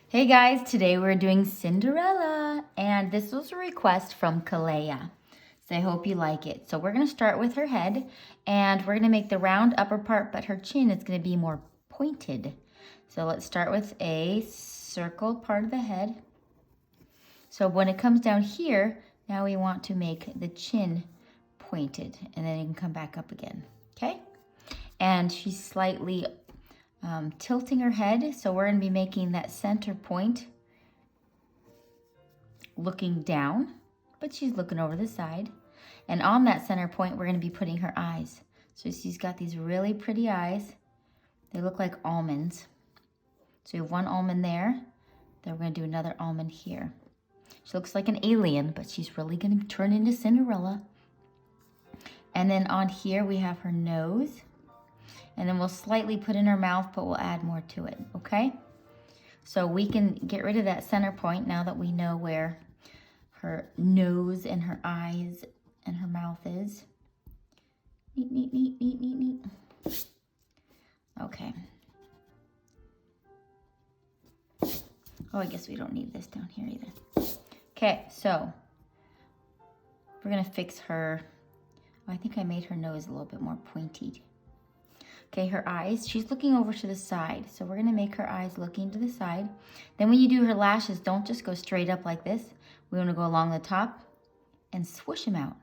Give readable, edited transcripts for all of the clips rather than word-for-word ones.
Hey guys, today we're doing Cinderella, and this was a request from Kalea. So I hope you like it. So we're gonna start with her head, and we're gonna make the round upper part, but her chin is gonna be more pointed. So let's start with a circled part of the head. So when it comes down here, now we want to make the chin pointed, and then it can come back up again, okay? And she's slightly tilting her head, so we're going to be making that center point looking down, but she's looking over the side. And on that center point, we're going to be putting her eyes. So she's got these really pretty eyes. They look like almonds. So we have one almond there. Then we're going to do another almond here. She looks like an alien, but she's really going to turn into Cinderella. And then on here, we have her nose. And then we'll slightly put in her mouth, but we'll add more to it, okay? So we can get rid of that center point now that we know where her nose and her eyes and her mouth is. Neat, neat, neat, neat, neat, neat. Okay. Oh, I guess we don't need this down here either. Okay, so we're gonna fix her. Oh, I think I made her nose a little bit more pointy. Okay, her eyes, she's looking over to the side. So we're gonna make her eyes looking to the side. Then when you do her lashes, don't just go straight up like this. We wanna go along the top and swoosh them out.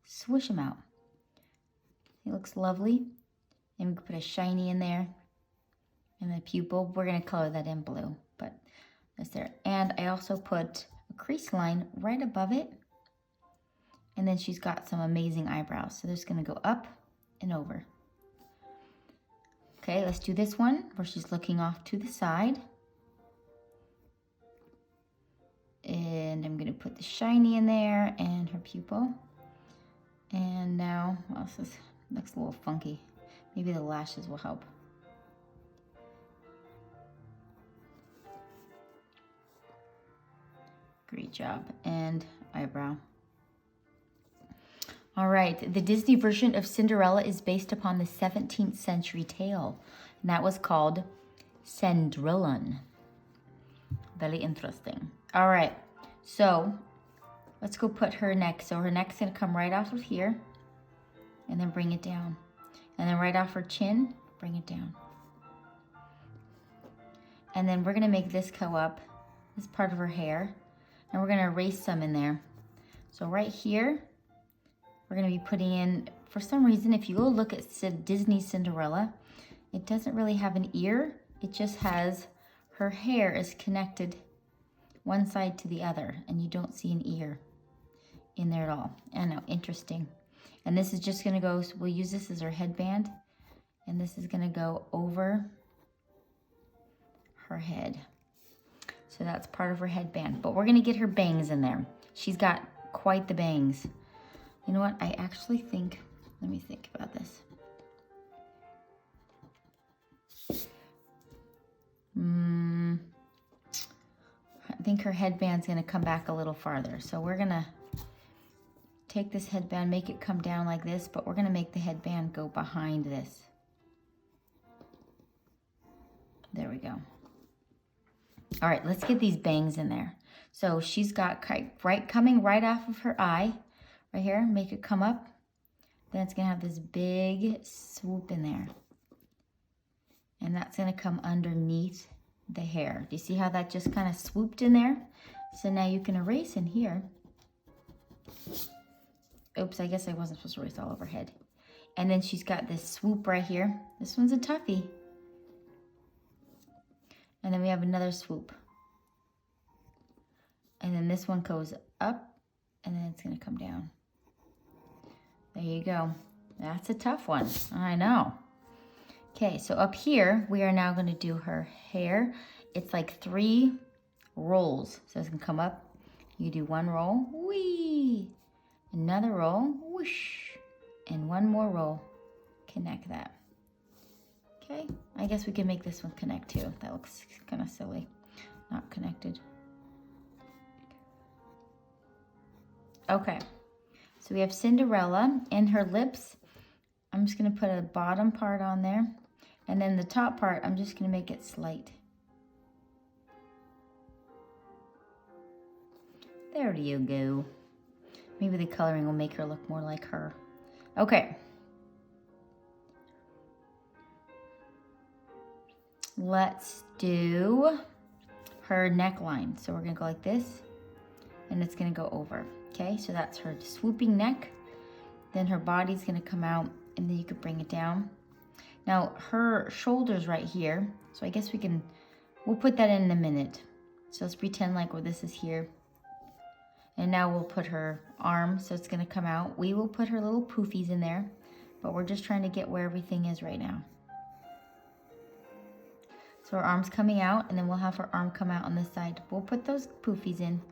Swoosh them out. It looks lovely. And we can put a shiny in there. And the pupil, we're gonna color that in blue, but that's there. And I also put a crease line right above it. And then she's got some amazing eyebrows. So they're just gonna go up and over. Okay, let's do this one where she's looking off to the side. And I'm gonna put the shiny in there and her pupil. And now, well, this looks a little funky. Maybe the lashes will help. Great job, and eyebrow. All right, the Disney version of Cinderella is based upon the 17th century tale, and that was called Cinderella. Very interesting. All right, so let's go put her neck. So her neck's gonna come right off of here, and then bring it down. And then right off her chin, bring it down. And then we're gonna make this go up, this part of her hair, and we're gonna erase some in there. So right here, we're gonna be putting in, for some reason, if you go look at Disney Cinderella, it doesn't really have an ear. It just has, her hair is connected one side to the other, and you don't see an ear in there at all. I know, interesting. And this is just gonna go, we'll use this as our headband, and this is gonna go over her head. So that's part of her headband, but we're gonna get her bangs in there. She's got quite the bangs. You know what, I actually think, let me think about this. I think her headband's gonna come back a little farther. So we're gonna take this headband, make it come down like this, but we're gonna make the headband go behind this. There we go. All right, let's get these bangs in there. So she's got coming right off of her eye, right here, make it come up. Then it's gonna have this big swoop in there. And that's gonna come underneath the hair. Do you see how that just kind of swooped in there? So now you can erase in here. Oops, I guess I wasn't supposed to erase all over her head. And then she's got this swoop right here. This one's a toughie. And then we have another swoop. And then this one goes up, and then it's gonna come down. There you go. That's a tough one, I know. Okay, so up here, we are now gonna do her hair. It's like 3 rolls. So it's gonna come up, you do 1 roll, whee! Another roll, whoosh! And 1 more roll, connect that. Okay, I guess we can make this one connect too. That looks kind of silly, not connected. Okay, so we have Cinderella and her lips. I'm just gonna put a bottom part on there. And then the top part, I'm just gonna make it slight. There you go. Maybe the coloring will make her look more like her. Okay. Let's do her neckline. So we're gonna go like this, and it's gonna go over. Okay, so that's her swooping neck. Then her body's gonna come out, and then you could bring it down. Now her shoulder's right here, so I guess we'll put that in a minute. So let's pretend like this is here. And now we'll put her arm, so it's gonna come out. We will put her little poofies in there, but we're just trying to get where everything is right now. So her arm's coming out, and then we'll have her arm come out on this side. We'll put those poofies in.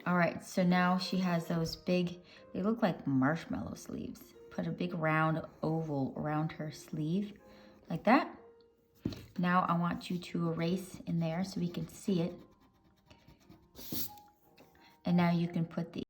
All right, so now she has those big, they look like marshmallow sleeves. Put a big round oval around her sleeve, like that. Now I want you to erase in there so we can see it. And now you can put the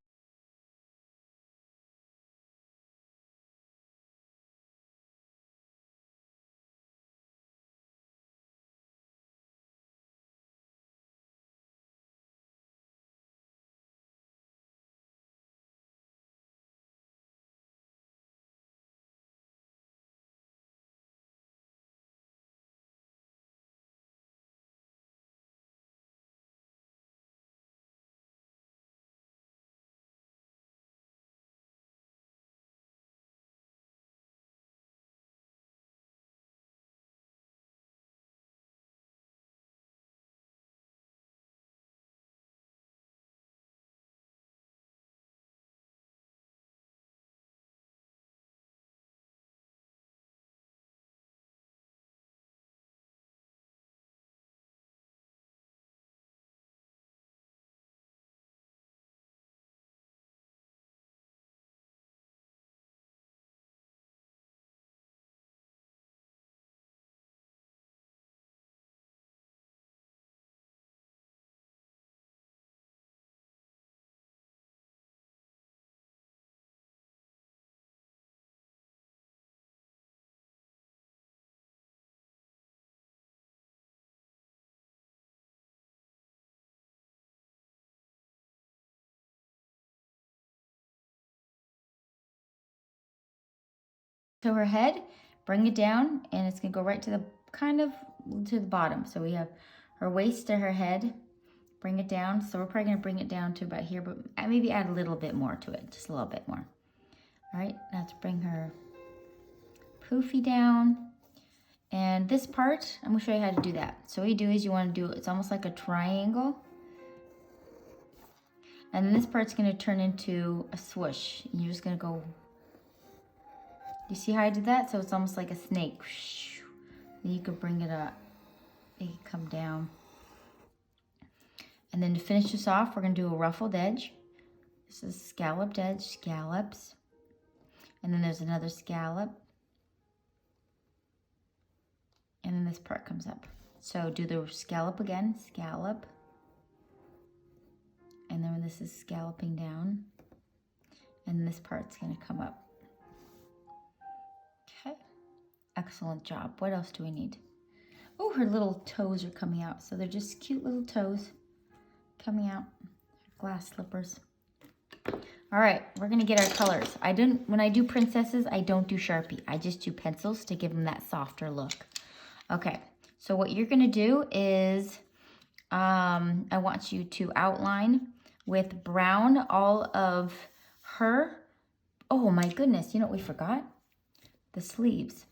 to her head, bring it down, and it's gonna go right to the to the bottom. So we have her waist to her head, bring it down. So we're probably gonna bring it down to about here, but maybe add a little bit more to it, just a little bit more. All right, now let's bring her poofy down. And this part, I'm gonna show you how to do that. So what you do is you wanna do, it's almost like a triangle. And then this part's gonna turn into a swoosh. And you're just gonna go, you see how I did that? So it's almost like a snake. Then you could bring it up, make it come down. And then to finish this off, we're gonna do a ruffled edge. This is scalloped edge, scallops. And then there's another scallop. And then this part comes up. So do the scallop again, scallop. And then this is scalloping down. And this part's gonna come up. Okay, excellent job. What else do we need? Oh, her little toes are coming out. So they're just cute little toes coming out, glass slippers. All right, we're gonna get our colors. When I do princesses, I don't do Sharpie. I just do pencils to give them that softer look. Okay, so what you're gonna do is, I want you to outline with brown all of her. Oh my goodness, you know what we forgot? The sleeves.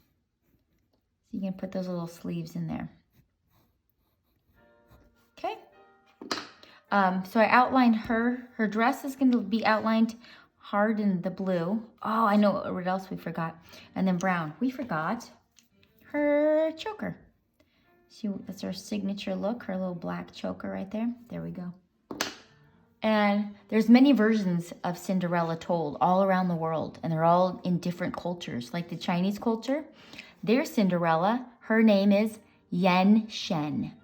So you can put those little sleeves in there. Okay. So I outlined her dress is going to be outlined hard in the blue. Oh, I know what else we forgot. And then brown. We forgot her choker. See, that's her signature look, her little black choker right there. There we go. And there's many versions of Cinderella told all around the world, and they're all in different cultures. Like the Chinese culture, their Cinderella, her name is Yan Shen.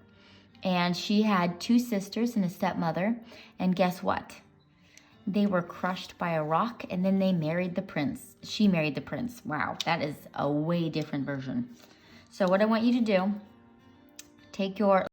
And she had 2 sisters and a stepmother. And guess what? They were crushed by a rock, and then they married the prince. She married the prince. Wow, that is a way different version. So what I want you to do, take your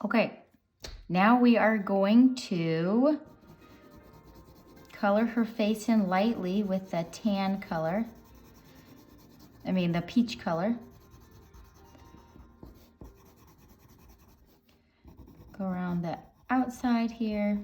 Okay, now we are going to color her face in lightly with the tan color. I mean the peach color. Go around the outside here.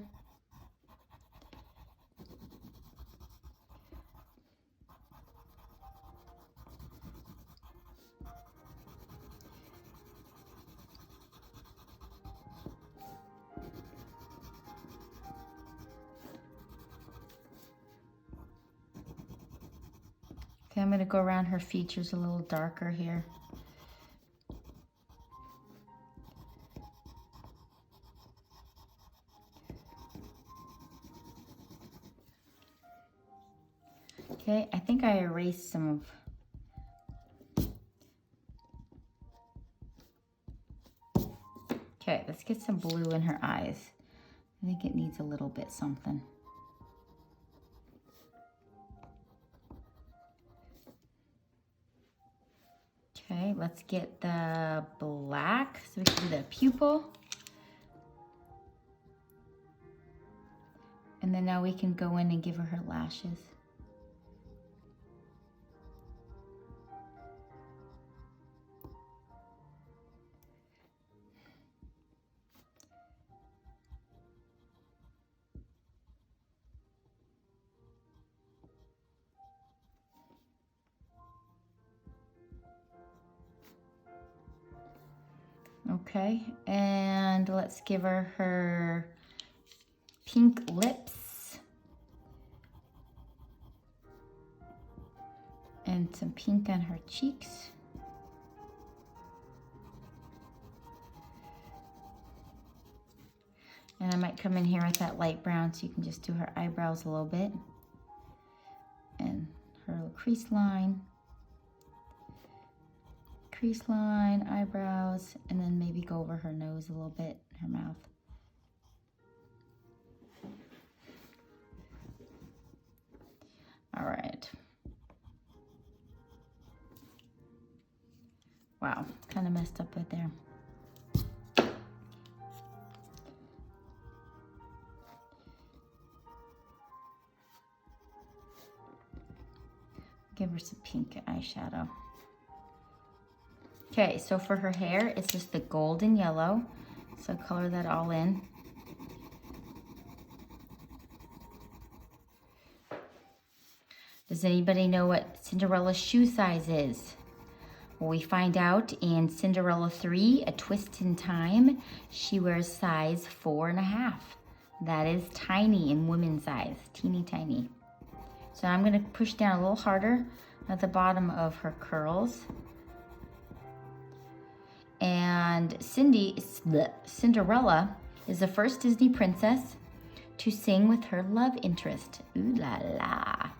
Okay, I'm gonna go around her features a little darker here. Okay, I think I erased some of... Okay, let's get some blue in her eyes. I think it needs a little bit something. Okay, let's get the black so we can do the pupil. And then now we can go in and give her lashes. Okay, and let's give her pink lips and some pink on her cheeks. And I might come in here with that light brown so you can just do her eyebrows a little bit and her little crease line, eyebrows, and then maybe go over her nose a little bit, her mouth. All right. Wow, kind of messed up right there. Give her some pink eyeshadow. Okay, so for her hair, it's just the golden yellow. So color that all in. Does anybody know what Cinderella's shoe size is? Well, we find out in Cinderella 3, A Twist in Time, she wears size 4.5. That is tiny in women's size, teeny tiny. So I'm gonna push down a little harder at the bottom of her curls. And Cinderella is the first Disney princess to sing with her love interest. Ooh la la.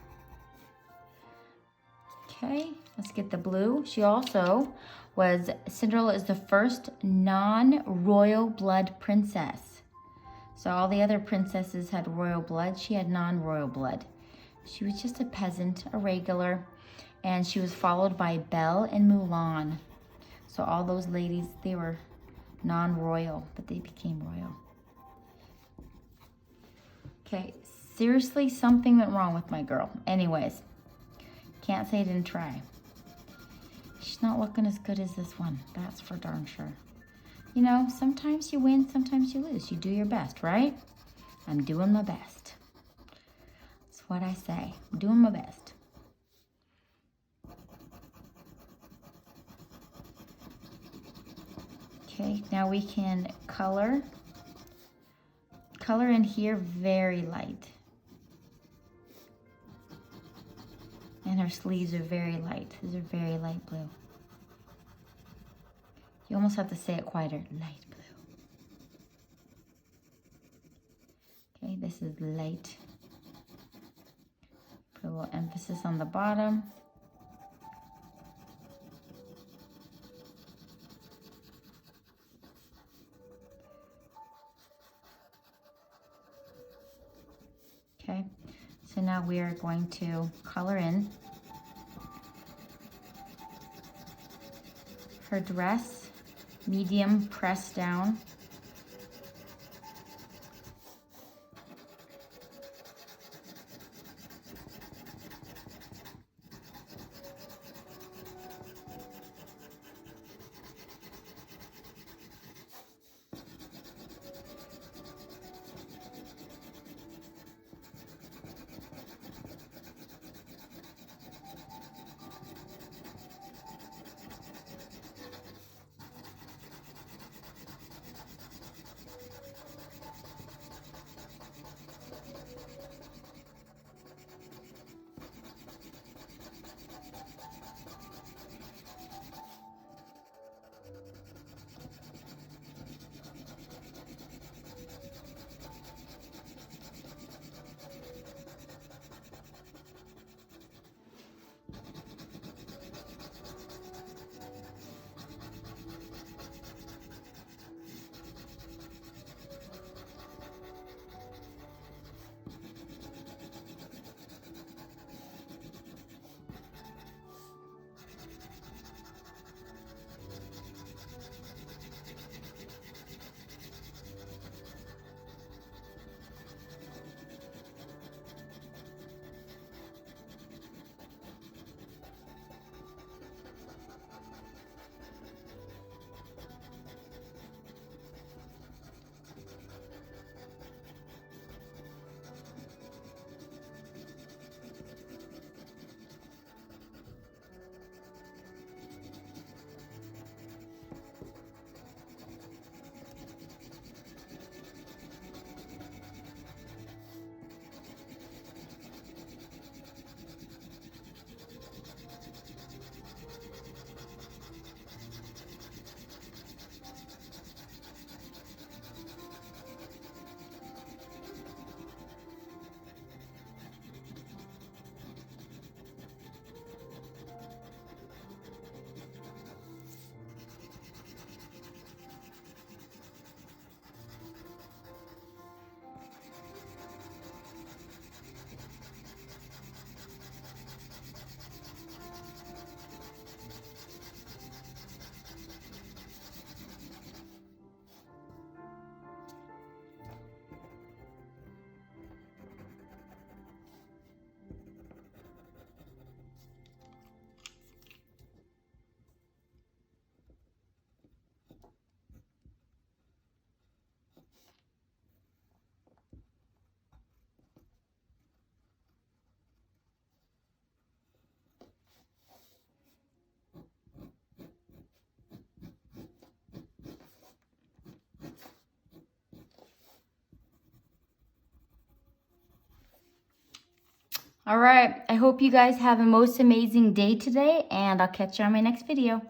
Okay, let's get the blue. Cinderella is the first non-royal blood princess. So all the other princesses had royal blood. She had non-royal blood. She was just a peasant, a regular, and she was followed by Belle and Mulan. So all those ladies, they were non-royal, but they became royal. Okay, seriously, something went wrong with my girl. Anyways, can't say I didn't try. She's not looking as good as this one, that's for darn sure. You know, sometimes you win, sometimes you lose. You do your best, right? I'm doing my best. That's what I say, I'm doing my best. Okay, now we can color in here very light. And her sleeves are very light. These are very light blue. You almost have to say it quieter, light blue. Okay, this is light. Put a little emphasis on the bottom. Okay, so now we are going to color in her dress, medium press down All right, I hope you guys have a most amazing day today, and I'll catch you on my next video.